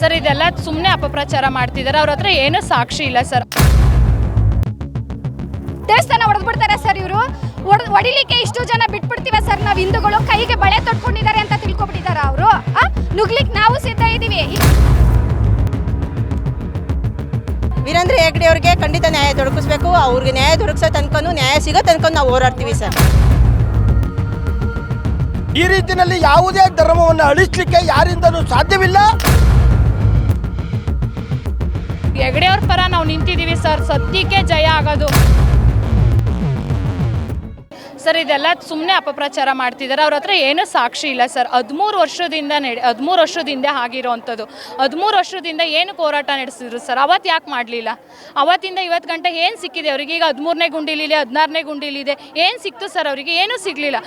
Sir ಇದೆಲ್ಲ ಸುಮ್ಮನೆ ಅಪಪ್ರಚಾರ ಮಾಡ್ತಿದ್ದಾರೆ. ಅವ್ರ ಹತ್ರ ಏನು ಸಾಕ್ಷಿ ಇಲ್ಲ ಸರ್. ದೇವಸ್ಥಾನ ಹೊಡೆದ್ಬಿಡ್ತಾರೆ ಸರ್ ಇವರು. ಹೊಡಿಲಿಕ್ಕೆ ಇಷ್ಟು ಜನ ಬಿಟ್ಬಿಡ್ತೀವ ಸರ್ ನಾವು ಹಿಂದೂಗಳು. ಕೈಗೆ ಬಳೆ ತೊಟ್ಕೊಂಡಿದ್ದಾರೆ ಅಂತ ತಿಳ್ಕೊಬಿಟ್ಟಿದ್ದಾರೆ ಅವರು. ನುಗ್ಲಿಕ್ಕೆ ನಾವು ಸಿದ್ಧ ಇದ್ದೀವಿ. ವೀರೇಂದ್ರ ಹೆಗ್ಗಡೆ ಅವ್ರಿಗೆ ಖಂಡಿತ ನ್ಯಾಯ ದೊರಕಿಸ್ಬೇಕು. ಅವ್ರಿಗೆ ನ್ಯಾಯ ದೊರಕಿಸೋ ತನಕ ನ್ಯಾಯ ಸಿಗೋ ತನಕ ನಾವು ಹೋರಾಡ್ತೀವಿ ಸರ್. ಈ ರೀತಿಯಲ್ಲಿ ಯಾವುದೇ ಧರ್ಮವನ್ನು ಅಳಿಸಲಿಕ್ಕೆ ಯಾರಿಂದನೂ ಸಾಧ್ಯವಿಲ್ಲ. ಹೆಗ್ಡೆ ಅವ್ರ ಪರ ನಾವು ನಿಂತಿದ್ದೀವಿ ಸರ್. ಸತ್ಯಕ್ಕೆ ಜಯ ಆಗೋದು. ಸರ್ ಇದೆಲ್ಲ ಸುಮ್ಮನೆ ಅಪಪ್ರಚಾರ ಮಾಡ್ತಿದ್ದಾರೆ. ಅವ್ರ ಹತ್ರ ಏನು ಸಾಕ್ಷಿ ಇಲ್ಲ ಸರ್. 13 ವರ್ಷದಿಂದ ಆಗಿರೋವಂಥದ್ದು. 13 ವರ್ಷದಿಂದ ಏನು ಹೋರಾಟ ನಡೆಸಿದ್ರು ಸರ್. ಅವತ್ತು ಯಾಕೆ ಮಾಡಲಿಲ್ಲ? ಅವತ್ತಿಂದ ಇವತ್ತು ಗಂಟೆ ಏನು ಸಿಕ್ಕಿದೆ ಅವರಿಗೆ? ಈಗ 13ನೇ ಗುಂಡಿಲಿದೆ, 16ನೇ ಗುಂಡಿಲಿದೆ. ಏನು ಸಿಕ್ತು ಸರ್ ಅವರಿಗೆ? ಏನೂ ಸಿಗಲಿಲ್ಲ.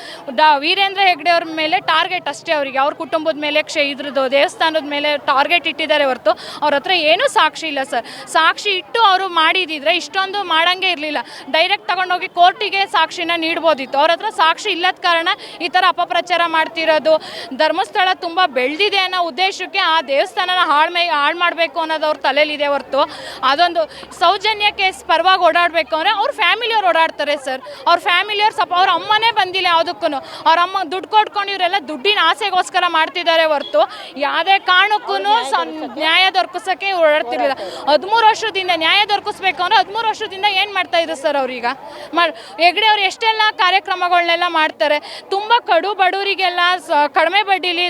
ವೀರೇಂದ್ರ ಹೆಗ್ಗಡೆ ಅವ್ರ ಮೇಲೆ ಟಾರ್ಗೆಟ್ ಅಷ್ಟೇ ಅವರಿಗೆ. ಅವ್ರ ಕುಟುಂಬದ ಮೇಲೆ ಇದ್ರದ್ದು ದೇವಸ್ಥಾನದ ಮೇಲೆ ಟಾರ್ಗೆಟ್ ಇಟ್ಟಿದ್ದಾರೆ ಹೊರತು ಅವ್ರ ಹತ್ರ ಏನೂ ಸಾಕ್ಷಿ ಇಲ್ಲ ಸರ್. ಸಾಕ್ಷಿ ಇಟ್ಟು ಅವರು ಮಾಡಿದಿದ್ರೆ ಇಷ್ಟೊಂದು ಮಾಡಂಗೆ ಇರಲಿಲ್ಲ. ಡೈರೆಕ್ಟ್ ತಗೊಂಡೋಗಿ ಕೋರ್ಟಿಗೆ ಸಾಕ್ಷಿನ ನೀಡ್ಬೋದಿತ್ತು. ಅವ್ರ ಹತ್ರ ಸಾಕ್ಷಿ ಇಲ್ಲದ ಕಾರಣ ಈ ಥರ ಅಪಪ್ರಚಾರ ಮಾಡ್ತಿರೋದು. ಧರ್ಮಸ್ಥಳ ತುಂಬ ಬೆಳೆದಿದೆ ಅನ್ನೋ ಉದ್ದೇಶಕ್ಕೆ ಆ ದೇವಸ್ಥಾನನ ಹಾಳು ಮಾಡಬೇಕು ಅನ್ನೋದು ಅವ್ರ ತಲೆಯಲ್ಲಿದೆ ಹೊರತು ಅದೊಂದು ಸೌಜನ್ಯ ಕೇಸ್ ಪರವಾಗಿ ಓಡಾಡಬೇಕು ಅಂದರೆ ಅವ್ರ ಫ್ಯಾಮಿಲಿಯವ್ರು ಓಡಾಡ್ತಾರೆ ಸರ್. ಅವ್ರ ಫ್ಯಾಮಿಲಿಯವ್ರು ಅವ್ರ ಅಮ್ಮನೇ ಬಂದಿಲ್ಲ ಯಾವುದಕ್ಕೂ. ಅವ್ರ ಅಮ್ಮ ದುಡ್ಡು ಕೊಟ್ಕೊಂಡು ಇವರೆಲ್ಲ ದುಡ್ಡಿನ ಆಸೆಗೋಸ್ಕರ ಮಾಡ್ತಿದ್ದಾರೆ ಹೊರತು ಯಾವುದೇ ಕಾರಣಕ್ಕೂ ನ್ಯಾಯ ದೊರಕಿಸೋಕ್ಕೆ ಓಡಾಡ್ತಿರಲಿಲ್ಲ. 13 ವರ್ಷದಿಂದ ನ್ಯಾಯ ದೊರಕಿಸ್ಬೇಕು ಅಂದರೆ 13 ವರ್ಷದಿಂದ ಏನು ಮಾಡ್ತಾಯಿದ್ರು ಸರ್ ಅವ್ರೀಗ? ಹೆಗ್ಡೆ ಅವ್ರು ಎಷ್ಟೆಲ್ಲ ಕಾರ್ಯಕ್ರಮಗಳನ್ನೆಲ್ಲ ಮಾಡ್ತಾರೆ. ತುಂಬ ಕಡು ಬಡವರಿಗೆಲ್ಲ ಕಡಿಮೆ ಬಡ್ಡಿಲಿ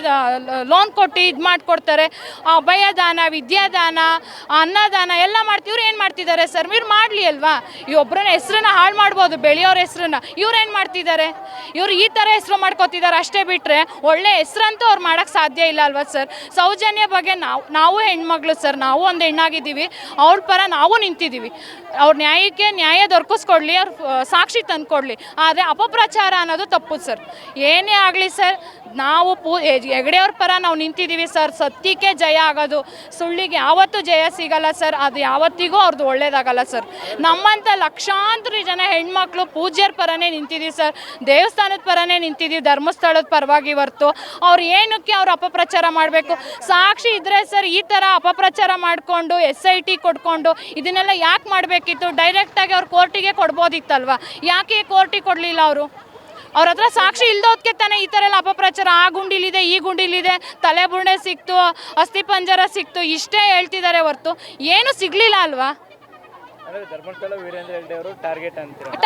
ಲೋನ್ ಕೊಟ್ಟು ಇದು ಮಾಡಿಕೊಡ್ತಾರೆ. ಅಭಯದಾನ, ವಿದ್ಯಾದಾನ, ಅನ್ನದಾನ ಎಲ್ಲ ಮಾಡ್ತಿವ್ರು. ಏನು ಮಾಡ್ತಿದ್ದಾರೆ ಸರ್? ಇವ್ರು ಮಾಡಲಿ ಅಲ್ವಾ? ಈ ಒಬ್ಬರನ್ನ ಹೆಸ್ರನ್ನ ಹಾಳು ಮಾಡ್ಬೋದು, ಬೆಳೆಯೋರ ಹೆಸ್ರನ್ನ. ಇವ್ರು ಏನು ಮಾಡ್ತಿದ್ದಾರೆ? ಇವ್ರು ಈ ಥರ ಹೆಸರು ಮಾಡ್ಕೋತಿದ್ದಾರೆ ಅಷ್ಟೇ ಬಿಟ್ಟರೆ ಒಳ್ಳೆ ಹೆಸ್ರಂತೂ ಅವ್ರು ಮಾಡೋಕ್ಕೆ ಸಾಧ್ಯ ಇಲ್ಲ ಅಲ್ವಾ ಸರ್? ಸೌಜನ್ಯ ಬಗ್ಗೆ ನಾವು ಹೆಣ್ಮಗಳು ಸರ್. ನಾವು ಒಂದು ಹೆಣ್ಣಾಗಿದ್ದೀವಿ. ಅವ್ರ ಪರ ನಾವು ನಿಂತಿದ್ದೀವಿ. ಅವ್ರ ನ್ಯಾಯಕ್ಕೆ ನ್ಯಾಯ ದೊರಕಿಸ್ಕೊಡ್ಲಿ, ಅವ್ರು ಸಾಕ್ಷಿ ತಂದುಕೊಡ್ಲಿ. ಆದರೆ ಅಪಪ್ರಚಾರ ಅನ್ನೋದು ತಪ್ಪು ಸರ್. ಏನೇ ಆಗಲಿ ಸರ್, ನಾವು ಹೆಗ್ಡೆ ಅವ್ರ ಪರ ನಾವು ನಿಂತಿದ್ದೀವಿ ಸರ್. ಸತ್ಯಕ್ಕೆ ಜಯ ಆಗೋದು. ಸುಳ್ಳಿಗೆ ಯಾವತ್ತೂ ಜಯ ಸಿಗಲ್ಲ ಸರ್. ಅದು ಯಾವತ್ತಿಗೂ ಅವ್ರದ್ದು ಒಳ್ಳೇದಾಗಲ್ಲ ಸರ್. ನಮ್ಮಂಥ ಲಕ್ಷಾಂತರ ಜನ ಹೆಣ್ಮಕ್ಳು ಪೂಜ್ಯರ ಪರನೇ ನಿಂತಿದ್ದೀವಿ ಸರ್. ದೇವಸ್ಥಾನದ ಪರನೇ ನಿಂತಿದ್ದೀವಿ, ಧರ್ಮಸ್ಥಳದ ಪರವಾಗಿ ಹೊರ್ತು ಅವ್ರು ಏನಕ್ಕೆ ಅವ್ರು ಅಪಪ್ರಚಾರ ಮಾಡಬೇಕು? ಸಾಕ್ಷಿ ಇದ್ದರೆ ಸರ್ ಈ ಥರ ಅಪಪ್ರಚಾರ ಮಾಡಿಕೊಂಡು SIT ಕೊಡ್ಕೊಂಡು ಇದನ್ನೆಲ್ಲ ಯಾಕೆ ಮಾಡಬೇಕಿತ್ತು? ಡೈರೆಕ್ಟಾಗಿ ಅವ್ರು ಕೋರ್ಟಿಗೆ ಕೊಡ್ಬೋದಿತ್ತಲ್ವ? ಯಾಕೆ ಕೋರ್ಟಿಗೆ ಕೊಡಲಿಲ್ಲ ಅವರು? ಅವ್ರ ಹತ್ರ ಸಾಕ್ಷಿ ಇಲ್ದೋದಕ್ಕೆ ತಾನೇ ಈ ಥರ ಎಲ್ಲ ಅಪಪ್ರಚಾರ. ಆ ಗುಂಡಿಲಿದೆ, ಈ ಗುಂಡಿಲಿದೆ, ತಲೆ ಬುರುಡೆ ಸಿಕ್ತು, ಅಸ್ಥಿ ಪಂಜರ ಸಿಕ್ತು, ಇಷ್ಟೇ ಹೇಳ್ತಿದ್ದಾರೆ ಹೊರತು ಏನೂ ಸಿಗಲಿಲ್ಲ ಅಲ್ವಾ? ಧರ್ಮಸ್ಥಳ ವೀರೇಂದ್ರ ಹೆಗ್ಗಡೆ ಅವರು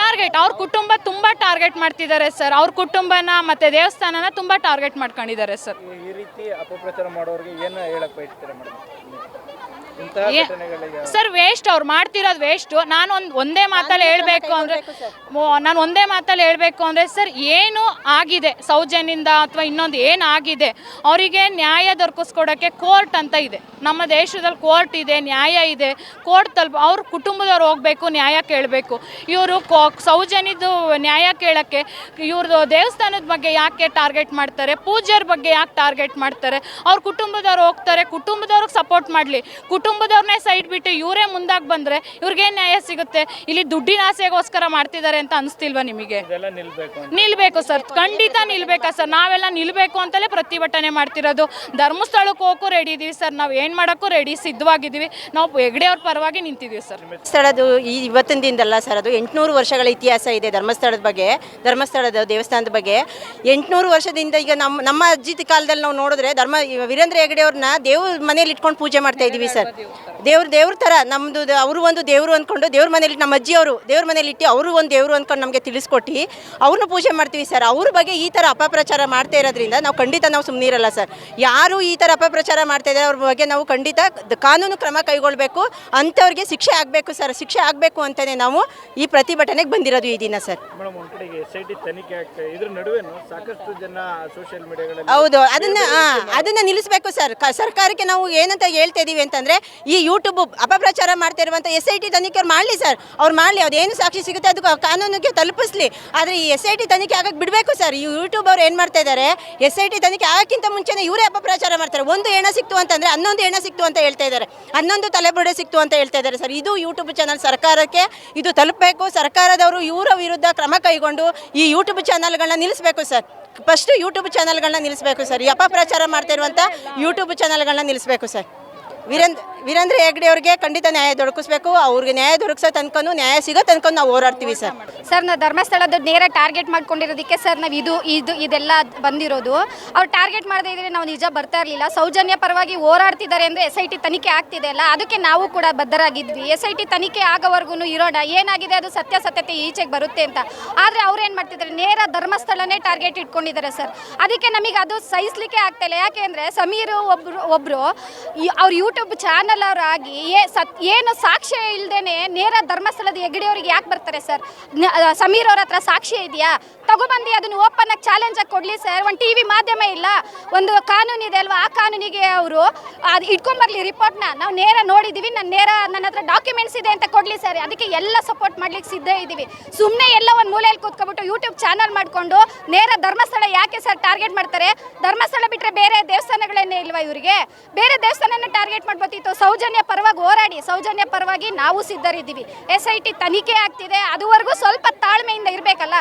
ಟಾರ್ಗೆಟ್ ಅವ್ರ ಕುಟುಂಬ ತುಂಬ ಟಾರ್ಗೆಟ್ ಮಾಡ್ತಿದ್ದಾರೆ ಸರ್. ಅವ್ರ ಕುಟುಂಬನ ಮತ್ತು ದೇವಸ್ಥಾನನ ತುಂಬ ಟಾರ್ಗೆಟ್ ಮಾಡ್ಕೊಂಡಿದ್ದಾರೆ ಸರ್. ಈ ರೀತಿ ಅಪಪ್ರಚಾರ ಮಾಡೋರಿಗೆ ಏನು ಹೇಳಕ್ ಬಯಸ್ತೀರಾ ಮೇಡಮ್? ಸರ್ ವೇಸ್ಟ್, ಅವ್ರು ಮಾಡ್ತಿರೋದು ವೇಸ್ಟು. ನಾನು ಒಂದೇ ಮಾತಲ್ಲಿ ಹೇಳಬೇಕು ಅಂದರೆ ಸರ್, ಏನು ಆಗಿದೆ ಸೌಜನ್ಯದಿಂದ ಅಥವಾ ಇನ್ನೊಂದು ಏನಾಗಿದೆ ಅವರಿಗೆ ನ್ಯಾಯ ದೊರಕಿಸ್ಕೊಡೋಕ್ಕೆ ಕೋರ್ಟ್ ಅಂತ ಇದೆ. ನಮ್ಮ ದೇಶದಲ್ಲಿ ಕೋರ್ಟ್ ಇದೆ, ನ್ಯಾಯ ಇದೆ. ಕೋರ್ಟ್ ಅವ್ರ ಕುಟುಂಬದವ್ರು ಹೋಗಬೇಕು, ನ್ಯಾಯ ಕೇಳಬೇಕು. ಇವರು ಸೌಜನ್ಯದ್ದು ನ್ಯಾಯ ಕೇಳೋಕ್ಕೆ ಇವ್ರದ್ದು ದೇವಸ್ಥಾನದ ಬಗ್ಗೆ ಯಾಕೆ ಟಾರ್ಗೆಟ್ ಮಾಡ್ತಾರೆ? ಪೂಜ್ಯರ ಬಗ್ಗೆ ಯಾಕೆ ಟಾರ್ಗೆಟ್ ಮಾಡ್ತಾರೆ? ಅವ್ರ ಕುಟುಂಬದವ್ರು ಹೋಗ್ತಾರೆ, ಕುಟುಂಬದವ್ರಿಗೆ ಸಪೋರ್ಟ್ ಮಾಡಲಿ. ಕುಟುಂಬದವ್ರನ್ನೇ ಸೈಡ್ ಬಿಟ್ಟು ಇವರೇ ಮುಂದಾಗಿ ಬಂದರೆ ಇವ್ರಿಗೇನು ನ್ಯಾಯ ಸಿಗುತ್ತೆ? ಇಲ್ಲಿ ದುಡ್ಡಿನ ಆಸೆಗೋಸ್ಕರ ಮಾಡ್ತಿದ್ದಾರೆ ಅಂತ ಅನಿಸ್ತಿಲ್ವಾ ನಿಮಗೆ? ನಿಲ್ಬೇಕು ಸರ್, ಖಂಡಿತ ನಿಲ್ಬೇಕಾ ಸರ್? ನಾವೆಲ್ಲ ನಿಲ್ಬೇಕು ಅಂತಲೇ ಪ್ರತಿಭಟನೆ ಮಾಡ್ತಿರೋದು. ಧರ್ಮಸ್ಥಳಕ್ಕೆ ಹೋಗೋಕ್ಕೂ ರೆಡಿ ಇದ್ದೀವಿ ಸರ್. ನಾವು ಏನು ಮಾಡೋಕ್ಕೂ ರೆಡಿ, ಸಿದ್ಧವಾಗಿದ್ದೀವಿ. ನಾವು ಹೆಗ್ಡೆ ಅವ್ರ ಪರವಾಗಿ ನಿಂತಿದ್ದೀವಿ ಸರ್. ಸ್ಥಳದ್ದು ಇವತ್ತಿನ ದಿನದಲ್ಲ ಸರ್, ಅದು 800 ವರ್ಷಗಳ ಇತಿಹಾಸ ಇದೆ ಧರ್ಮಸ್ಥಳದ ಬಗ್ಗೆ. ಧರ್ಮಸ್ಥಳದ ದೇವಸ್ಥಾನದ ಬಗ್ಗೆ 800 ವರ್ಷದಿಂದ. ಈಗ ನಮ್ಮ ಅಜ್ಜಿ ಕಾಲದಲ್ಲಿ ನಾವು ನೋಡಿದ್ರೆ ವೀರೇಂದ್ರ ಹೆಗ್ಗಡೆ ಅವ್ರನ್ನ ದೇವ್ರ ಮನೇಲಿ ಇಟ್ಕೊಂಡು ಪೂಜೆ ಮಾಡ್ತಾ ಇದ್ದೀವಿ ಸರ್. ದೇವ್ರ ಥರ ನಮ್ಮದು ಅವರು ಒಂದು ದೇವರು ಅಂದ್ಕೊಂಡು ದೇವ್ರ ಮನೇಲಿ, ನಮ್ಮ ಅಜ್ಜಿಯವರು ದೇವ್ರ ಮನೇಲಿ ಇಟ್ಟು ಅವರು ಒಂದು ದೇವರು ಅಂದ್ಕೊಂಡು ನಮಗೆ ತಿಳಿಸ್ಕೊಟ್ಟು ಅವ್ರನ್ನ ಪೂಜೆ ಮಾಡ್ತೀವಿ ಸರ್. ಅವ್ರ ಬಗ್ಗೆ ಈ ಥರ ಅಪಪ್ರಚಾರ ಮಾಡ್ತಾ ಇರೋದ್ರಿಂದ ನಾವು ಸುಮ್ಮನೆ ಇರಲ್ಲ ಸರ್. ಯಾರು ಈ ಥರ ಅಪಪ್ರಚಾರ ಮಾಡ್ತಾ ಇದ್ದಾರೆ ಅವ್ರ ಬಗ್ಗೆ ನಾವು ಖಂಡಿತ ಕಾನೂನು ಕ್ರಮ ಕೈಗೊಳ್ಳಬೇಕು. ಅಂಥವ್ರಿಗೆ ಶಿಕ್ಷೆ ಆಗಬೇಕು ಸರ್. ಶಿಕ್ಷೆ ಆಗಬೇಕು ಅಂತಲೇ ನಾವು ಈ ಪ್ರತಿಭಟನೆಗೆ ಬಂದಿರೋದು ಈ ದಿನ ಸರ್. ಮೇಡಮ್, ಒಂದು ಕಡೆಗೆ SIT ತನಿಖೆ ಆಗ್ತದೆ, ಇದ್ರ ನಡುವೆನೂ ಸಾಕಷ್ಟು ಜನ ಸೋಷಿಯಲ್ ಮೀಡಿಯಾಗಳಲ್ಲಿ ಹೌದು, ಅದನ್ನ ನಿಲ್ಲಿಸಬೇಕು ಸರ್. ಸರ್ಕಾರಕ್ಕೆ ನಾವು ಏನಂತ ಹೇಳ್ತಾ ಇದ್ದೀವಿ ಅಂತಂದರೆ, ಈ ಯೂಟ್ಯೂಬ್ ಅಪಪ್ರಚಾರ ಮಾಡ್ತಾ ಇರುವಂಥ SIT ತನಿಖೆ ಮಾಡಲಿ ಸರ್. ಅವ್ರು ಮಾಡಲಿ, ಅದೇನು ಸಾಕ್ಷಿ ಸಿಗುತ್ತೆ ಅದು ಕಾನೂನಿಗೆ ತಲುಪಿಸ್ಲಿ. ಆದರೆ ಈ SIT ತನಿಖೆ ಆಗಕ್ಕೆ ಬಿಡಬೇಕು ಸರ್. ಈ ಯೂಟ್ಯೂಬ್ ಅವ್ರು ಏನು ಮಾಡ್ತಾ ಇದ್ದಾರೆ, SIT ತನಿಖೆ ಆಗಕ್ಕಿಂತ ಮುಂಚೆನೇ ಇವರೇ ಅಪಪ್ರಚಾರ ಮಾಡ್ತಾರೆ. ಒಂದು ಹೆಣ ಸಿಕ್ತು ಅಂತಂದರೆ 11 ಹೆಣ ಸಿಕ್ತು ಅಂತ ಹೇಳ್ತಾ ಇದ್ದಾರೆ, 11 ತಲೆಬುರುಡೆ ಸಿಕ್ತು ಅಂತ ಹೇಳ್ತಾ ಇದ್ದಾರೆ ಸರ್. ಇದು ಯೂಟ್ಯೂಬ್ ಚಾನಲ್ ಸರ್ಕಾರಕ್ಕೆ ಇದು ತಲುಪಬೇಕು. ಸರ್ಕಾರದವರು ಇವರ ವಿರುದ್ಧ ಕ್ರಮ ಕೈಗೊಂಡು ಈ ಯೂಟ್ಯೂಬ್ ಚಾನಲ್ಗಳನ್ನ ನಿಲ್ಲಿಸಬೇಕು ಸರ್. ಫಸ್ಟ್ ಯೂಟ್ಯೂಬ್ ಚಾನಲ್ಗಳನ್ನ ನಿಲ್ಲಿಸಬೇಕು ಸರ್. ಈ ಅಪಪ್ರಚಾರ ಮಾಡ್ತಾ ಇರುವಂಥ ಯೂಟ್ಯೂಬ್ ಚಾನಲ್ಗಳನ್ನ ನಿಲ್ಲಿಸಬೇಕು ಸರ್. ವೀರೇಂದ್ರ ಹೆಗ್ಗಡೆ ಅವ್ರಿಗೆ ಖಂಡಿತ ನ್ಯಾಯ ದೊರಕಿಸ್ಬೇಕು. ಅವ್ರಿಗೆ ನ್ಯಾಯ ದೊರಕಿಸೋ ತನಕನೂ ನ್ಯಾಯ ಸಿಗೋ ತನಕ ನಾವು ಹೋರಾಡ್ತೀವಿ ಸರ್. ಸರ್ ನಾವು ಧರ್ಮಸ್ಥಳದ ನೇರ ಟಾರ್ಗೆಟ್ ಮಾಡ್ಕೊಂಡಿರೋದಕ್ಕೆ ಸರ್ ನಾವು ಇದೆಲ್ಲ ಬಂದಿರೋದು. ಅವ್ರು ಟಾರ್ಗೆಟ್ ಮಾಡದೇ ಇದ್ರೆ ನಾವು ನಿಜ ಬರ್ತಾ ಇರಲಿಲ್ಲ. ಸೌಜನ್ಯ ಪರವಾಗಿ ಹೋರಾಡ್ತಿದ್ದಾರೆ ಅಂದರೆ SIT ತನಿಖೆ ಆಗ್ತಿದೆ ಅಲ್ಲ, ಅದಕ್ಕೆ ನಾವು ಕೂಡ ಬದ್ಧರಾಗಿದ್ವಿ. SIT ತನಿಖೆ ಆಗೋವರೆಗೂ ಇರೋಣ, ಏನಾಗಿದೆ ಅದು ಸತ್ಯಾಸತ್ಯತೆ ಈಚೆಗೆ ಬರುತ್ತೆ ಅಂತ. ಆದರೆ ಅವ್ರು ಏನು ಮಾಡ್ತಿದ್ದಾರೆ, ನೇರ ಧರ್ಮಸ್ಥಳನೇ ಟಾರ್ಗೆಟ್ ಇಟ್ಕೊಂಡಿದ್ದಾರೆ ಸರ್. ಅದಕ್ಕೆ ನಮಗೆ ಅದು ಸಹಿಸಲಿಕ್ಕೆ ಆಗ್ತಾಯಿಲ್ಲ. ಯಾಕೆ ಅಂದರೆ ಸಮೀರ್ ಒಬ್ಬರು ಅವ್ರ ಯೂಟ್ಯೂಬ್ ಚಾನಲ್ ಅವರಾಗಿ ಏನು ಸಾಕ್ಷ್ಯ ಇಲ್ಲದೇನೆ ನೇರ ಧರ್ಮಸ್ಥಳದ ಹೆಗ್ಗಡೆ ಅವ್ರಿಗೆ ಯಾಕೆ ಬರ್ತಾರೆ ಸರ್? ಸಮೀರ್ ಅವ್ರ ಹತ್ರ ಸಾಕ್ಷ್ಯ ಇದೆಯಾ? ತಗೊಬಂದು ಅದನ್ನು ಓಪನ್ ಆಗಿ ಚಾಲೆಂಜ್ ಆಗಿ ಕೊಡಲಿ ಸರ್. ಒಂದು TV ಮಾಧ್ಯಮ ಇಲ್ಲ, ಒಂದು ಕಾನೂನು ಇದೆ ಅಲ್ವಾ, ಆ ಕಾನೂನಿಗೆ ಅವರು ಅದು ಇಟ್ಕೊಂಬರ್ಲಿ ರಿಪೋರ್ಟ್ನ. ನಾವು ನೇರ ನೋಡಿದ್ದೀವಿ, ನನ್ನ ಹತ್ರ ಡಾಕ್ಯುಮೆಂಟ್ಸ್ ಇದೆ ಅಂತ ಕೊಡಲಿ ಸರ್. ಅದಕ್ಕೆ ಎಲ್ಲ ಸಪೋರ್ಟ್ ಮಾಡ್ಲಿಕ್ಕೆ ಸಿದ್ಧ ಇದ್ದೀವಿ. ಸುಮ್ಮನೆ ಎಲ್ಲ ಒಂದು ಮೂಲೆಯಲ್ಲಿ ಕೂತ್ಕೊಬಿಟ್ಟು ಯೂಟ್ಯೂಬ್ ಚಾನಲ್ ಮಾಡಿಕೊಂಡು ನೇರ ಧರ್ಮಸ್ಥಳ ಯಾಕೆ ಸರ್ ಟಾರ್ಗೆಟ್ ಮಾಡ್ತಾರೆ? ಧರ್ಮಸ್ಥಳ ಬಿಟ್ಟರೆ ಬೇರೆ ದೇವಸ್ಥಾನಗಳನ್ನೇ ಇಲ್ವಾ ಇವರಿಗೆ? ಬೇರೆ ದೇವಸ್ಥಾನನ ಟಾರ್ಗೆಟ್ ಮಾಡ್ಬೋತಿತ್ತು. ಸೌಜನ್ಯ ಪರವಾಗಿ ಹೋರಾಡಿ, ಸೌಜನ್ಯ ಪರವಾಗಿ ನಾವು ಸಿದ್ಧರಿದ್ದೀವಿ. SIT ತನಿಖೆ ಆಗ್ತಿದೆ, ಅದುವರೆಗೂ ಸ್ವಲ್ಪ ತಾಳ್ಮೆಯಿಂದ ಇರಬೇಕಲ್ಲ.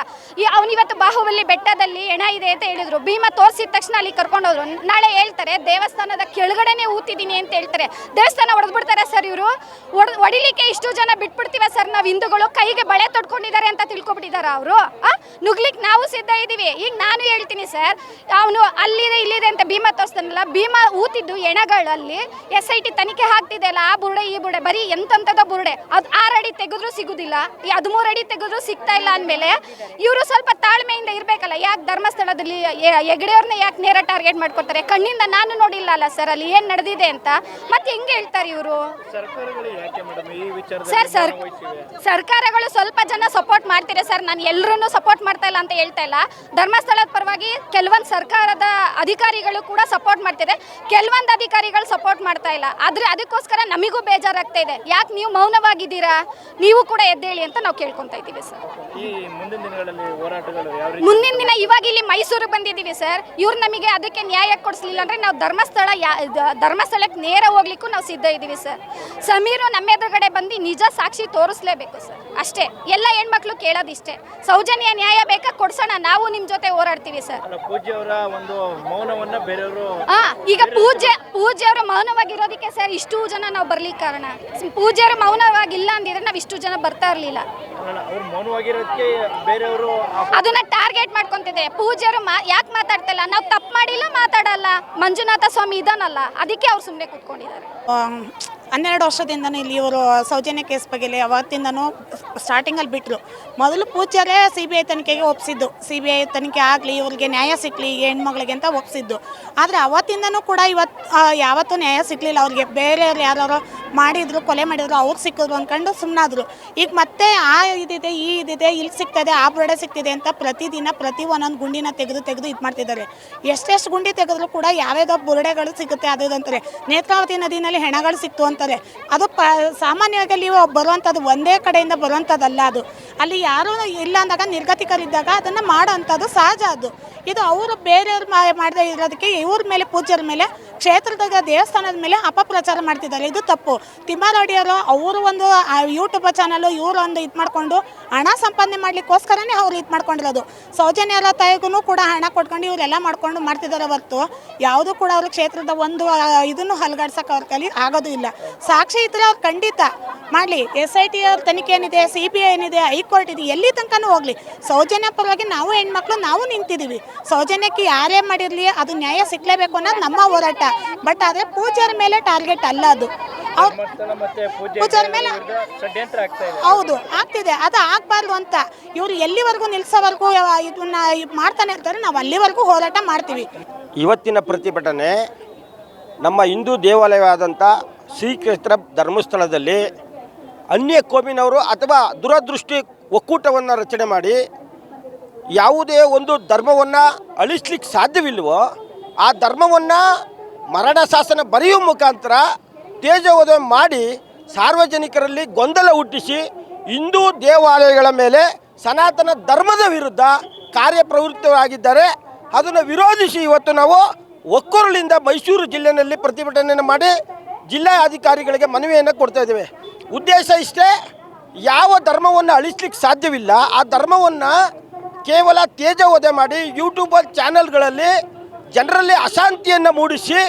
ಅವನಿವತ್ತು ಬಾಹುಬಲಿ ಬೆಟ್ಟದಲ್ಲಿ ಹೆಣ ಇದೆ ಅಂತ ಹೇಳಿದ್ರು, ಭೀಮಾ ತೋರಿಸಿದ ತಕ್ಷಣ ಅಲ್ಲಿ ಕರ್ಕೊಂಡೋದ್ರು. ನಾಳೆ ಹೇಳ್ತಾರೆ ದೇವಸ್ಥಾನದ ಕೆಳಗಡೆನೆ ಊತಿದ್ದೀನಿ ಅಂತ ಹೇಳ್ತಾರೆ. ದೇವಸ್ಥಾನ ಹೊಡೆದ್ಬಿಡ್ತಾರೆ ಸರ್ ಇವರು. ಹೊಡಿಲಿಕ್ಕೆ ಇಷ್ಟು ಜನ ಬಿಟ್ಬಿಡ್ತೀವ ಸರ್ ನಾವು ಹಿಂದೂಗಳು? ಕೈಗೆ ಬಳೆ ತೊಡ್ಕೊಂಡಿದ್ದಾರೆ ಅಂತ ತಿಳ್ಕೊಬಿಟ್ಟಿದ್ದಾರೆ ಅವರು. ನುಗ್ಲಿಕ್ಕೆ ನಾವು ಸಿದ್ಧ ಇದ್ದೀವಿ. ಈಗ ನಾನು ಹೇಳ್ತೀನಿ ಸರ್, ಅವನು ಅಲ್ಲಿದೆ ಇಲ್ಲಿದೆ ಅಂತ ಭೀಮಾ ತೋರಿಸ್ತಾನಲ್ಲ, ಭೀಮಾ ಊತಿದ್ದು ಹೆಣಗಳಲ್ಲಿ SIT ತನಿಖೆ ಆಗ್ತಿದೆ ಅಲ್ಲ, ಆ ಬುರುಡೆ ಈ ಬುರುಡೆ ಬರೀ ಎಂತಂತದ ಬುರುಡೆ. ಅದು 6 ಅಡಿ ತೆಗೆದ್ರು ಸಿಗುದಿಲ್ಲ, ಈ 13 ಅಡಿ ತೆಗೆದ್ರು ಸಿಗ್ತಾ ಇಲ್ಲ ಅಂದಮೇಲೆ ಇವರು ಸ್ವಲ್ಪ ತಾಳ್ಮೆಯಿಂದ ಇರಬೇಕಲ್ಲ. ಯಾಕೆ ಧರ್ಮಸ್ಥಳದಲ್ಲಿ ಹೆಗ್ಗಡೆಯವ್ರನ್ನ ಯಾಕೆ ನೇರ ಟಾರ್ಗೆಟ್ ಮಾಡ್ಕೊತಾರೆ? ಕಣ್ಣಿಂದ ನಾನು ನೋಡಿಲ್ಲ ಅಲ್ಲ ಸರ್ ಅಲ್ಲಿ ಏನು ನಡೆದಿದೆ ಅಂತ. ಮತ್ತೆ ಹೆಂಗೆ ಹೇಳ್ತಾರೆ ಇವರು? ಸರ್ ಸರ್ಕಾರಗಳು ಸ್ವಲ್ಪ ಜನ ಸಪೋರ್ಟ್ ಮಾಡ್ತಾರೆ ಸರ್. ನಾನು ಎಲ್ಲರನ್ನೂ ಸಪೋರ್ಟ್ ಮಾಡ್ತಾ ಇಲ್ಲ ಅಂತ ಹೇಳ್ತಾ ಇಲ್ಲ. ಧರ್ಮಸ್ಥಳದ ಪರವಾಗಿ ಕೆಲವೊಂದು ಸರ್ಕಾರದ ಅಧಿಕಾರಿಗಳು ಕೂಡ ಸಪೋರ್ಟ್ ಮಾಡ್ತಿದೆ, ಕೆಲವೊಂದು ಅಧಿಕಾರಿಗಳು ಸಪೋರ್ಟ್ ಮಾಡ್ತಾ ಇಲ್ಲ. ಅದಕ್ಕೋಸ್ಕರ ನಮಗೂ ಬೇಜಾರಾಗ್ತಾ ಇದೆ. ಯಾಕೆ ನೀವು ಮೌನವಾಗಿದ್ದೀರಾ? ನೀವು ಕೂಡ ಎದ್ದೇಳಿ ಅಂತ ನಾವು ಕೇಳ್ಕೊತಾ ಇದ್ದೀವಿ ಸರ್. ಮುಂದಿನ ದಿನ ಇವಾಗ ಇಲ್ಲಿ ಮೈಸೂರಿಗೆ ಬಂದಿದ್ದೀವಿ ಸರ್. ಇವ್ರು ನಮಗೆ ಅದಕ್ಕೆ ನ್ಯಾಯ ಕೊಡಿಸ್ಲಿಲ್ಲ ಅಂದರೆ ನಾವು ಧರ್ಮಸ್ಥಳಕ್ಕೆ ನೇರ ಹೋಗ್ಲಿಕ್ಕೂ ನಾವು ಸಿದ್ಧ ಇದ್ದೀವಿ ಸರ್. ಸಮೀರು ನಮ್ಮ ಎದುರುಗಡೆ ಬಂದು ನಿಜ ಸಾಕ್ಷಿ ತೋರಿಸ್ಲೇಬೇಕು ಸರ್. ಅಷ್ಟೇ, ಎಲ್ಲ ಹೆಣ್ಮಕ್ಳು ಕೇಳೋದಿಷ್ಟೇ. ಸೌಜನ್ಯ ನ್ಯಾಯ ಬೇಕಾ ಕೊಡ್ಸೋಣ, ನಾವು ನಿಮ್ಮ ಜೊತೆ ಹೋರಾಡ್ತೀವಿ ಸರ್. ಈಗ ಪೂಜ್ಯವರು ಮೌನವಾಗಿರೋದಕ್ಕೆ ಸರ್ ಇಷ್ಟು ಜನ ನಾವು ಬರ್ಲಿಕ್ಕೆ ಕಾರಣ. ಪೂಜ್ಯರು ಮೌನವಾಗಿಲ್ಲ ಅಂದಿದ್ರೆ ನಾವು ಇಷ್ಟು ಜನ ಬರ್ತಾ ಇರಲಿಲ್ಲ. ಅದನ್ನ ಟಾರ್ಗೆಟ್ ಮಾಡ್ಕೊಂತಿದೆ. ಪೂಜ್ಯರು ಯಾಕೆ ಮಾತಾಡ್ತಾ ಇಲ್ಲ? ನಾವು ತಪ್ಪು ಮಾಡಿಲ್ಲ, ಮಾತಾಡಲ್ಲ. ಮಂಜುನಾಥ ಸ್ವಾಮಿ ಇದಾನಲ್ಲ, ಅದಕ್ಕೆ ಅವ್ರು ಸುಮ್ಮನೆ ಕೂತ್ಕೊಂಡಿದ್ದಾರೆ. 12 ವರ್ಷದಿಂದನೂ ಇಲ್ಲಿ ಇವರು ಸೌಜನ್ಯ ಕೇಸ್ ಬಗ್ಗೆ ಅವತ್ತಿಂದನೂ ಸ್ಟಾರ್ಟಿಂಗಲ್ಲಿ ಬಿಟ್ಟರು. ಮೊದಲು ಪೂಜ್ಯರೇ CBI ತನಿಖೆಗೆ ಒಪ್ಪಿಸಿದ್ದು. CBI ತನಿಖೆ ಆಗಲಿ, ಇವ್ರಿಗೆ ನ್ಯಾಯ ಸಿಕ್ಕಲಿ ಹೆಣ್ಮಗಳಿಗೆ ಅಂತ ಒಪ್ಪಿಸಿದ್ದು. ಆದರೆ ಅವತ್ತಿಂದನೂ ಕೂಡ ಯಾವತ್ತೂ ನ್ಯಾಯ ಸಿಕ್ಕಲಿಲ್ಲ ಅವ್ರಿಗೆ. ಬೇರೆಯವ್ರು ಯಾರು ಮಾಡಿದ್ರು, ಕೊಲೆ ಮಾಡಿದ್ರು, ಅವ್ರು ಸಿಕ್ಕಿದ್ರು ಅಂದ್ಕೊಂಡು ಸುಮ್ಮನಾದ್ರು. ಈಗ ಮತ್ತೆ ಇದಿದೆ, ಇದಿದೆ, ಇಲ್ಲಿ ಸಿಗ್ತದೆ, ಆ ಬುರುಡೆ ಸಿಗ್ತಿದೆ ಅಂತ ಪ್ರತಿದಿನ ಪ್ರತಿ ಒಂದೊಂದು ಗುಂಡಿನ ತೆಗೆದು ಇದು ಮಾಡ್ತಿದ್ದಾರೆ. ಎಷ್ಟೆಷ್ಟು ಗುಂಡಿ ತೆಗೆದ್ರು ಕೂಡ ಯಾವ್ಯಾವ ಬುರುಡೆಗಳು ಸಿಗುತ್ತೆ ಅದು ಅಂತಾರೆ. ನೇತ್ರಾವತಿ ನದಿನಲ್ಲಿ ಹೆಣಗಳು ಸಿಕ್ತು ಅಂತಾರೆ. ಅದು ಸಾಮಾನ್ಯವಾಗಿ ಅಲ್ಲಿ ಬರುವಂಥದ್ದು ಒಂದೇ ಕಡೆಯಿಂದ ಬರುವಂಥದ್ದಲ್ಲ. ಅದು ಅಲ್ಲಿ ಯಾರೂ ಇಲ್ಲ ಅಂದಾಗ, ನಿರ್ಗತಿಕರಿದ್ದಾಗ ಅದನ್ನು ಮಾಡೋ ಅಂಥದ್ದು ಸಹಜ. ಇದು ಅವರು ಬೇರೆಯವ್ರು ಮಾಡದೇ ಇರೋದಕ್ಕೆ ಇವ್ರ ಮೇಲೆ, ಪೂಜ್ಯರ ಮೇಲೆ, ಕ್ಷೇತ್ರದ ದೇವಸ್ಥಾನದ ಮೇಲೆ ಅಪಪ್ರಚಾರ ಮಾಡ್ತಿದ್ದಾರೆ. ಇದು ತಪ್ಪು. ತಿಮ್ಮಾರೆಡ್ಡಿಯವರು ಅವರು ಒಂದು ಯೂಟ್ಯೂಬ್ ಚಾನಲು ಇವರು ಒಂದು ಇದು ಮಾಡಿಕೊಂಡು ಹಣ ಸಂಪಾದನೆ ಮಾಡಲಿಕ್ಕೋಸ್ಕರನೇ ಅವ್ರು ಇದು ಮಾಡ್ಕೊಂಡಿರೋದು. ಸೌಜನ್ಯರ ತಾಯಿಗೂ ಕೂಡ ಹಣ ಕೊಟ್ಕೊಂಡು ಇವರೆಲ್ಲ ಮಾಡ್ಕೊಂಡು ಮಾಡ್ತಿದ್ದಾರೆ ಹೊರತು ಯಾವುದೂ ಕೂಡ ಅವರು ಕ್ಷೇತ್ರದ ಒಂದು ಇದನ್ನು ಹಲ್ಗಾಡ್ಸೋಕೆ ಅವ್ರ ಕೈಲಿ ಆಗೋದು ಇಲ್ಲ. ಸಾಕ್ಷಿ ಇದ್ದರೆ ಅವ್ರು ಖಂಡಿತ ಮಾಡಲಿ. SIT ಅವ್ರ ತನಿಖೆ ಏನಿದೆ, CBI ಏನಿದೆ, ಹೈಕೋರ್ಟ್ ಇದೆ, ಎಲ್ಲಿ ತನಕನೂ ಹೋಗಲಿ. ಸೌಜನ್ಯ ಪರವಾಗಿ ನಾವು ಹೆಣ್ಮಕ್ಳು ನಾವು ನಿಂತಿದ್ದೀವಿ. ಸೌಜನ್ಯಕ್ಕೆ ಯಾರೇ ಮಾಡಿರಲಿ ಅದು ನ್ಯಾಯ ಸಿಗಲೇಬೇಕು ಅನ್ನೋದು ನಮ್ಮ ಹೋರಾಟ. ಬಟ್ ಆದರೆ ಪೂಜ್ಯರ ಮೇಲೆ ಟಾರ್ಗೆಟ್ ಅಲ್ಲ. ಅದು ಪೂಜ್ಯರ ಮೇಲೆ ಹೌದು ಆಗ್ತಿದೆ. ಅದು ಆಗಬಾರ್ದು ಅಂತ ಇವರು ಎಲ್ಲಿವರೆಗೂ ನಿಲ್ಲಿಸೋವರೆಗೂ ಇದನ್ನ ಮಾಡ್ತಾನೆ ಇರ್ತಾರೆ. ನಾವು ಅಲ್ಲಿವರೆಗೂ ಹೋರಾಟ ಮಾಡ್ತೀವಿ. ಇವತ್ತಿನ ಪ್ರತಿಭಟನೆ ನಮ್ಮ ಹಿಂದೂ ದೇವಾಲಯವಾದಂಥ ಶ್ರೀಕೃಷ್ಣ ಧರ್ಮಸ್ಥಳದಲ್ಲಿ ಅನ್ಯ ಕೋಮಿನವರು ಅಥವಾ ದುರದೃಷ್ಟಿ ಒಕ್ಕೂಟವನ್ನು ರಚನೆ ಮಾಡಿ ಯಾವುದೇ ಒಂದು ಧರ್ಮವನ್ನು ಅಳಿಸ್ಲಿಕ್ಕೆ ಸಾಧ್ಯವಿಲ್ವೋ ಆ ಧರ್ಮವನ್ನು ಮರಣ ಶಾಸನ ಬರೆಯುವ ಮುಖಾಂತರ ತೇಜೋವಧೆ ಮಾಡಿ ಸಾರ್ವಜನಿಕರಲ್ಲಿ ಗೊಂದಲ ಹುಟ್ಟಿಸಿ ಹಿಂದೂ ದೇವಾಲಯಗಳ ಮೇಲೆ ಸನಾತನ ಧರ್ಮದ ವಿರುದ್ಧ ಕಾರ್ಯಪ್ರವೃತ್ತರಾಗಿದ್ದಾರೆ. ಅದನ್ನು ವಿರೋಧಿಸಿ ಇವತ್ತು ನಾವು ಒಕ್ಕೂರಲಿಂದ ಮೈಸೂರು ಜಿಲ್ಲೆಯಲ್ಲಿ ಪ್ರತಿಭಟನೆಯನ್ನು ಮಾಡಿ ಜಿಲ್ಲಾ ಅಧಿಕಾರಿಗಳಿಗೆ ಮನವಿಯನ್ನು ಕೊಡ್ತಾ ಇದ್ದೇವೆ. ಉದ್ದೇಶ ಇಷ್ಟೇ, ಯಾವ ಧರ್ಮವನ್ನು ಅಳಿಸ್ಲಿಕ್ಕೆ ಸಾಧ್ಯವಿಲ್ಲ ಆ ಧರ್ಮವನ್ನು ಕೇವಲ ತೇಜೋವಧೆ ಮಾಡಿ ಯೂಟ್ಯೂಬ್ ಚಾನಲ್ಗಳಲ್ಲಿ ಜನರಲ್ಲಿ ಅಶಾಂತಿಯನ್ನು ಮೂಡಿಸಿ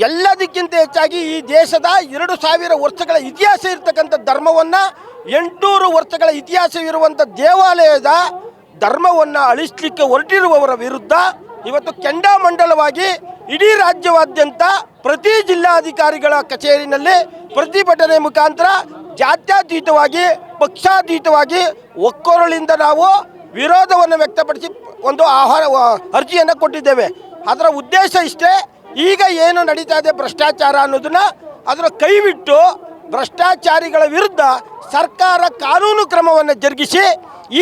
ಎಲ್ಲದಕ್ಕಿಂತ ಹೆಚ್ಚಾಗಿ ಈ ದೇಶದ 2000 ವರ್ಷಗಳ ಇತಿಹಾಸ ಇರ್ತಕ್ಕಂಥ ಧರ್ಮವನ್ನು 800 ವರ್ಷಗಳ ಇತಿಹಾಸವಿರುವಂಥ ದೇವಾಲಯದ ಧರ್ಮವನ್ನು ಅಳಿಸಲಿಕ್ಕೆ ಹೊರಟಿರುವವರ ವಿರುದ್ಧ ಇವತ್ತು ಕೆಂಡಾಮಂಡಲವಾಗಿ ಇಡೀ ರಾಜ್ಯವಾದ್ಯಂತ ಪ್ರತಿ ಜಿಲ್ಲಾಧಿಕಾರಿಗಳ ಕಚೇರಿನಲ್ಲಿ ಪ್ರತಿಭಟನೆ ಮುಖಾಂತರ ಜಾತ್ಯತೀತವಾಗಿ ಪಕ್ಷಾತೀತವಾಗಿ ಒಕ್ಕೊರಳಿಂದ ನಾವು ವಿರೋಧವನ್ನು ವ್ಯಕ್ತಪಡಿಸಿ ಒಂದು ಅರ್ಜಿಯನ್ನು ಕೊಟ್ಟಿದ್ದೇವೆ. ಅದರ ಉದ್ದೇಶ ಇಷ್ಟೇ, ಈಗ ಏನು ನಡೀತಾ ಇದೆ ಭ್ರಷ್ಟಾಚಾರ ಅನ್ನೋದನ್ನ ಅದರ ಕೈಬಿಟ್ಟು ಭ್ರಷ್ಟಾಚಾರಿಗಳ ವಿರುದ್ಧ ಸರ್ಕಾರ ಕಾನೂನು ಕ್ರಮವನ್ನು ಜರುಗಿಸಿ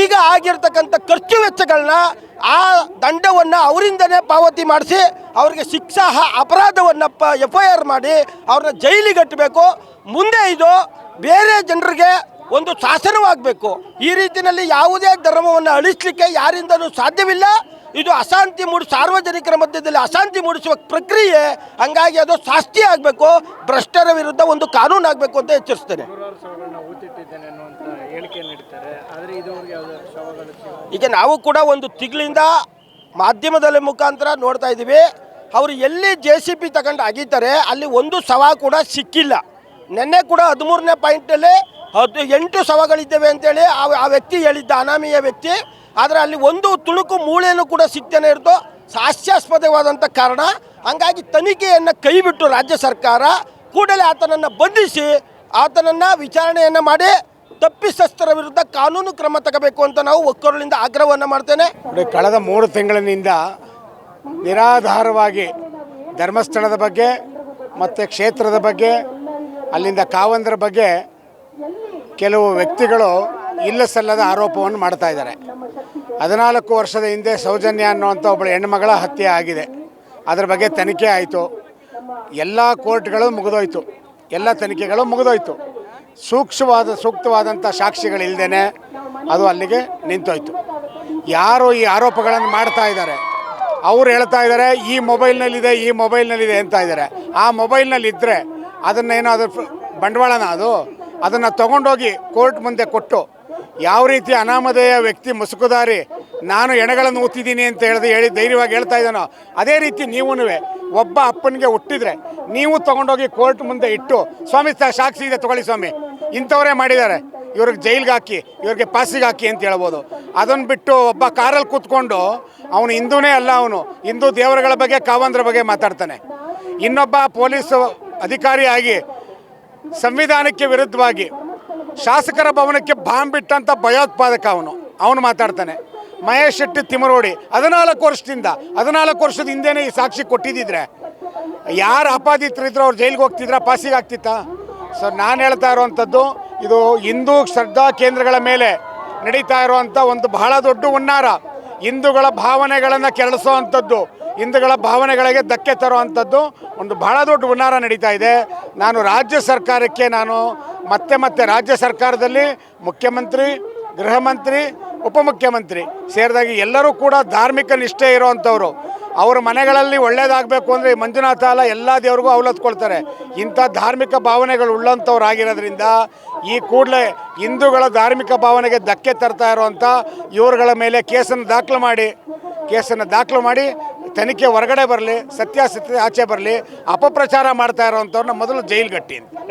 ಈಗ ಆಗಿರ್ತಕ್ಕಂಥ ಖರ್ಚು ವೆಚ್ಚಗಳನ್ನ ಆ ದಂಡವನ್ನು ಅವರಿಂದನೇ ಪಾವತಿ ಮಾಡಿಸಿ ಅವರಿಗೆ ಶಿಕ್ಷಾ ಅಪರಾಧವನ್ನು FIR ಮಾಡಿ ಅವ್ರನ್ನ ಜೈಲಿಗೆ ಕಟ್ಟಬೇಕು. ಮುಂದೆ ಇದು ಬೇರೆ ಜನರಿಗೆ ಒಂದು ಶಾಸನವಾಗಬೇಕು. ಈ ರೀತಿಯಲ್ಲಿ ಯಾವುದೇ ಧರ್ಮವನ್ನು ಅಳಿಸಲಿಕ್ಕೆ ಯಾರಿಂದಲೂ ಸಾಧ್ಯವಿಲ್ಲ. ಇದು ಅಶಾಂತಿ ಸಾರ್ವಜನಿಕರ ಮಧ್ಯದಲ್ಲಿ ಅಶಾಂತಿ ಮೂಡಿಸುವ ಪ್ರಕ್ರಿಯೆ. ಹಂಗಾಗಿ ಅದು ಶಾಸ್ತಿ ಆಗಬೇಕು, ಭ್ರಷ್ಟರ ವಿರುದ್ಧ ಒಂದು ಕಾನೂನು ಆಗಬೇಕು ಅಂತ ಎಚ್ಚರಿಸ್ತೇನೆ. ಈಗ ನಾವು ಕೂಡ ಒಂದು ತಿಂಗಳಿಂದ ಮಾಧ್ಯಮದ ಮುಖಾಂತರ ನೋಡ್ತಾ ಇದ್ದೀವಿ. ಅವರು ಎಲ್ಲಿ JCB ತಗೊಂಡು ಅಗೀತಾರೆ ಅಲ್ಲಿ ಒಂದು ಶವ ಕೂಡ ಸಿಕ್ಕಿಲ್ಲ. ನಿನ್ನೆ ಕೂಡ 13ನೇ ಪಾಯಿಂಟಲ್ಲಿ 8 ಶವಗಳಿದ್ದೇವೆ ಅಂತೇಳಿ ಆ ವ್ಯಕ್ತಿ ಹೇಳಿದ್ದ, ಅನಾಮೀಯ ವ್ಯಕ್ತಿ. ಆದರೆ ಅಲ್ಲಿ ಒಂದು ತುಣುಕು ಮೂಳೆಯನ್ನು ಕೂಡ ಸಿಗ್ತಾನೆ ಇರ್ತು. ಹಾಸ್ಯಾಸ್ಪದವಾದಂಥ ಕಾರಣ. ಹಂಗಾಗಿ ತನಿಖೆಯನ್ನು ಕೈಬಿಟ್ಟು ರಾಜ್ಯ ಸರ್ಕಾರ ಕೂಡಲೇ ಆತನನ್ನು ಬಂಧಿಸಿ ಆತನನ್ನು ವಿಚಾರಣೆಯನ್ನು ಮಾಡಿ ತಪ್ಪಿತಸ್ಥರ ವಿರುದ್ಧ ಕಾನೂನು ಕ್ರಮ ತಗೋಬೇಕು ಅಂತ ನಾವು ಒಕ್ಕೊರಳಿಂದ ಆಗ್ರಹವನ್ನು ಮಾಡ್ತೇನೆ. ಕಳೆದ 3 ತಿಂಗಳಿನಿಂದ ನಿರಾಧಾರವಾಗಿ ಧರ್ಮಸ್ಥಳದ ಬಗ್ಗೆ ಮತ್ತು ಕ್ಷೇತ್ರದ ಬಗ್ಗೆ, ಅಲ್ಲಿಂದ ಕಾವಂದರ ಬಗ್ಗೆ ಕೆಲವು ವ್ಯಕ್ತಿಗಳು ಇಲ್ಲ ಸಲ್ಲದ ಆರೋಪವನ್ನು ಮಾಡ್ತಾ ಇದ್ದಾರೆ. 14 ವರ್ಷದ ಹಿಂದೆ ಸೌಜನ್ಯ ಅನ್ನುವಂಥ ಒಬ್ಬಳು ಹೆಣ್ಣುಮಗಳ ಹತ್ಯೆ ಆಗಿದೆ. ಅದರ ಬಗ್ಗೆ ತನಿಖೆ ಆಯಿತು. ಎಲ್ಲ ಕೋರ್ಟ್ಗಳು ಮುಗಿದೋಯ್ತು, ಎಲ್ಲ ತನಿಖೆಗಳು ಮುಗಿದೋಯ್ತು. ಸೂಕ್ತವಾದಂಥ ಸಾಕ್ಷಿಗಳಿಲ್ಲದೇ ಅದು ಅಲ್ಲಿಗೆ ನಿಂತೋಯ್ತು. ಯಾರು ಈ ಆರೋಪಗಳನ್ನು ಮಾಡ್ತಾ ಇದ್ದಾರೆ ಅವ್ರು ಹೇಳ್ತಾ ಇದ್ದಾರೆ ಈ ಮೊಬೈಲ್ನಲ್ಲಿದೆ, ಈ ಮೊಬೈಲ್ನಲ್ಲಿದೆ ಅಂತ ಇದ್ದಾರೆ. ಆ ಮೊಬೈಲ್ನಲ್ಲಿದ್ದರೆ ಅದನ್ನೇನೋ ಅದ್ರ ಬಂಡವಾಳನ ಅದನ್ನು ತೊಗೊಂಡೋಗಿ ಕೋರ್ಟ್ ಮುಂದೆ ಕೊಟ್ಟು ಯಾವ ರೀತಿ ಅನಾಮಧೇಯ ವ್ಯಕ್ತಿ ಮುಸುಕುದಾರಿ ನಾನು ಎಣೆಗಳನ್ನು ಊತಿದ್ದೀನಿ ಅಂತ ಹೇಳಿ ಧೈರ್ಯವಾಗಿ ಹೇಳ್ತಾ ಇದ್ದಾನೋ ಅದೇ ರೀತಿ ನೀವೂ ಒಬ್ಬ ಅಪ್ಪನಿಗೆ ಹುಟ್ಟಿದರೆ ನೀವು ತೊಗೊಂಡೋಗಿ ಕೋರ್ಟ್ ಮುಂದೆ ಇಟ್ಟು ಸ್ವಾಮಿ ಸಾಕ್ಷಿ ಇದೆ ತೊಗೊಳ್ಳಿ ಸ್ವಾಮಿ, ಇಂಥವರೇ ಮಾಡಿದ್ದಾರೆ, ಇವ್ರಿಗೆ ಜೈಲಿಗೆ ಹಾಕಿ, ಇವ್ರಿಗೆ ಪಾಸಿಗೆ ಹಾಕಿ ಅಂತ ಹೇಳ್ಬೋದು. ಅದನ್ನು ಬಿಟ್ಟು ಒಬ್ಬ ಕಾರಲ್ಲಿ ಕೂತ್ಕೊಂಡು ಅವನು ಹಿಂದೂನೇ ಅಲ್ಲ, ಅವನು ಹಿಂದೂ ದೇವರುಗಳ ಬಗ್ಗೆ ಕಾವಂದ್ರ ಬಗ್ಗೆ ಮಾತಾಡ್ತಾನೆ. ಇನ್ನೊಬ್ಬ ಪೊಲೀಸ್ ಅಧಿಕಾರಿಯಾಗಿ ಸಂವಿಧಾನಕ್ಕೆ ವಿರುದ್ಧವಾಗಿ ಶಾಸಕರ ಭವನಕ್ಕೆ ಬಾಂಬ್ ಬಿಟ್ಟಂಥ ಭಯೋತ್ಪಾದಕ ಅವನು ಮಾತಾಡ್ತಾನೆ. ಮಹೇಶ್ ಶೆಟ್ಟಿ ತಿಮರೋಡಿ 14 ವರ್ಷದ ಹಿಂದೆನೇ ಈ ಸಾಕ್ಷಿ ಕೊಟ್ಟಿದ್ದಿದ್ರೆ ಯಾರು ಅಪಾದಿತರಿದ್ರು ಅವ್ರು ಜೈಲಿಗೆ ಹೋಗ್ತಿದ್ರ, ಪಾಸಿಗೆ ಆಗ್ತಿತ್ತ? ಸೊ ನಾನು ಹೇಳ್ತಾ ಇರುವಂಥದ್ದು ಇದು ಹಿಂದೂ ಶ್ರದ್ಧಾ ಕೇಂದ್ರಗಳ ಮೇಲೆ ನಡೀತಾ ಇರುವಂಥ ಒಂದು ಬಹಳ ದೊಡ್ಡ ಹುನ್ನಾರ. ಹಿಂದೂಗಳ ಭಾವನೆಗಳನ್ನು ಕೆರಳಿಸೋವಂಥದ್ದು, ಹಿಂದೂಗಳ ಭಾವನೆಗಳಿಗೆ ಧಕ್ಕೆ ತರುವಂಥದ್ದು ಒಂದು ಬಹಳ ದೊಡ್ಡ ಹುನ್ನಾರ ನಡೀತಾ ಇದೆ. ನಾನು ರಾಜ್ಯ ಸರ್ಕಾರಕ್ಕೆ ಮತ್ತೆ ರಾಜ್ಯ ಸರ್ಕಾರದಲ್ಲಿ ಮುಖ್ಯಮಂತ್ರಿ, ಗೃಹ ಮಂತ್ರಿ, ಉಪಮುಖ್ಯಮಂತ್ರಿ ಸೇರಿದಾಗಿ ಎಲ್ಲರೂ ಕೂಡ ಧಾರ್ಮಿಕ ನಿಷ್ಠೆ ಇರುವಂಥವ್ರು. ಅವ್ರ ಮನೆಗಳಲ್ಲಿ ಒಳ್ಳೇದಾಗಬೇಕು ಅಂದರೆ ಮಂಜುನಾಥ ಅಲ್ಲ ಎಲ್ಲ ದೇವ್ರಿಗೂ ಅವಲತ್ಕೊಳ್ತಾರೆ. ಇಂಥ ಧಾರ್ಮಿಕ ಭಾವನೆಗಳು ಉಳ್ಳಂಥವ್ರು ಆಗಿರೋದ್ರಿಂದ ಈ ಕೂಡಲೇ ಹಿಂದೂಗಳ ಧಾರ್ಮಿಕ ಭಾವನೆಗೆ ಧಕ್ಕೆ ತರ್ತಾ ಇರುವಂಥ ಇವರುಗಳ ಮೇಲೆ ಕೇಸನ್ನು ದಾಖಲು ಮಾಡಿ ತನಿಖೆ ಹೊರಗಡೆ ಬರಲಿ, ಸತ್ಯಾಸತ್ಯತೆ ಆಚೆ ಬರಲಿ. ಅಪಪ್ರಚಾರ ಮಾಡ್ತಾ ಇರೋವಂಥವ್ರನ್ನ ಮೊದಲು ಜೈಲ್ಗಟ್ಟಿ.